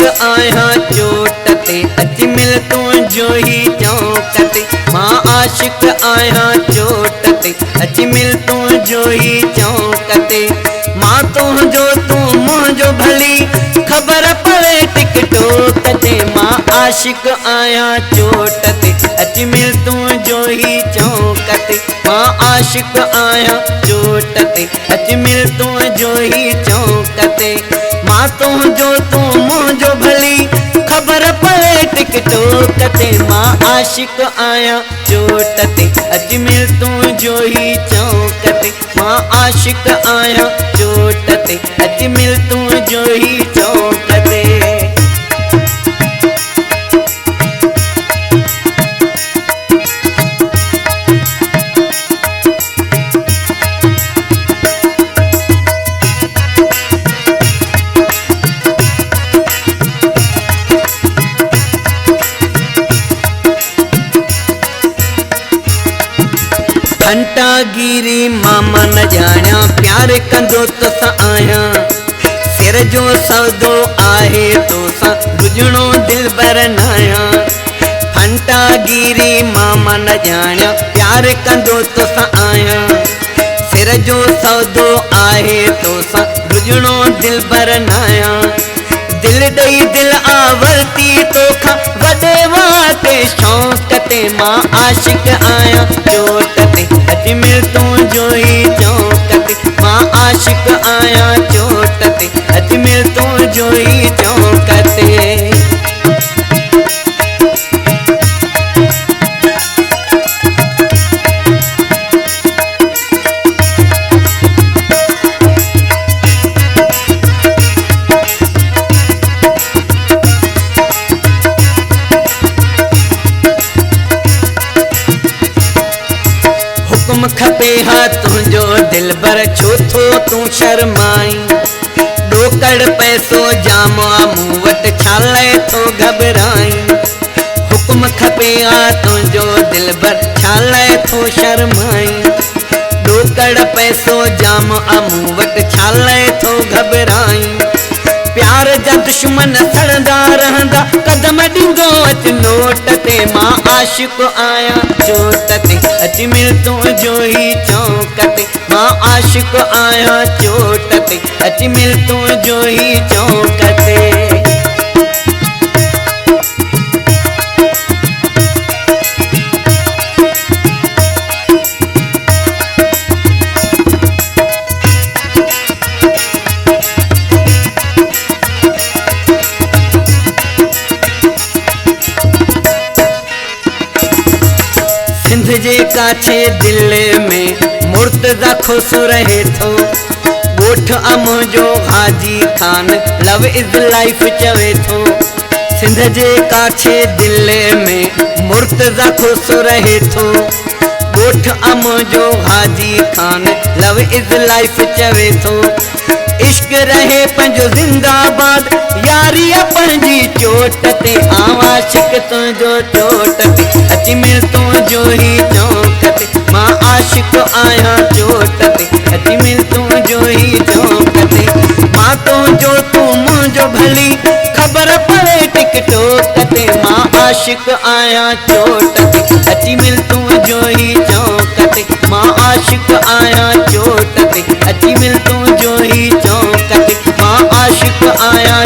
आशिक आया चोट ते अच मिल तू जो ही चौंक ते। मां आशिक आया चोट ते अच मिल तू जो ही चौंक ते। मां तुझो तू मुझो भली खबर पवे टिकटोक ते। मां आशिक आया चोट ते अच मिल तू जो ही चौंक ते। मां आशिक आया चोट ते अच मिल तू जो ही चौंक ते। मां तुझो तू मुझो भली खबर पवे टिकटोक ते। मां आशिक आया चोट ते अच मिल तू जो ही चौंक ते। मां आशिक आया चोट ते अच मिल तू जो ही चौंक ते। घंटागिरी मामा न जाना प्यार कंदो तोसा आया। सिर जो सौदो आहे तोसा गुजणो दिल बर नाया। घंटागिरी मामा न जाना प्यार कंदो तोसा आया। सिर जो सौदो आहे तोसा गुजणो दिल बर नाया। दिल दई दिल आवरती तोखा वडे वाते शौक ते। मां आशिक आया चोट ते अच मिल तू जो ही चौंक ते। मां आशिक आया चोट ते अच मिल तू जो ही चौंक ते। हुक्म खपे हा तुझो दिल बर छो थो तू शर्माई। ॾोकड़ पैसो जाम मूं वटि छाले थो घबराई। हुक्म खपे हा तुझो दिल बर छाले थो शर्माई। ॾोकड़ पैसो जाम मूं वटि छाले थो घबराई। प्यार जा दुश्मन सड़दा रहंदा कदम ॾींदो अच नोट ते। मां आशिक आया चोट ते अच मिल तू जो ही चौंक ते। मां आशिक आया चोट ते अच मिल तू जो ही चौंक ते। सिंध जे काछे दिल में मुर्तज़ा खुश रहे थो। ॻोठ मुंहिंजो हाजी खान लव इज़ लाइफ चवे थो। सिंध जे काछे दिल में मुर्तज़ा खुश रहे थो। ॻोठ मुंहिंजो हाजी खान लव इज़ लाइफ चवे थो। इश्क रहे पंहिंजो ज़िंदाबाद यारी पंहिंजी चोट ते। आशिक तुंहिंजो चोट ते अच मिल तू जो ही चौंक ते। मां आशिक आया चोट ते अच मिल तू जो ही चौंक ते। मां तुझो तू मुझो भली खबर पवे टिकटोक ते। मां आशिक आया चोट ते अच मिल तू जो ही चौंक ते। मां आशिक आया चोट ते अच मिल तू जो ही चौंक ते। मां आशिक आया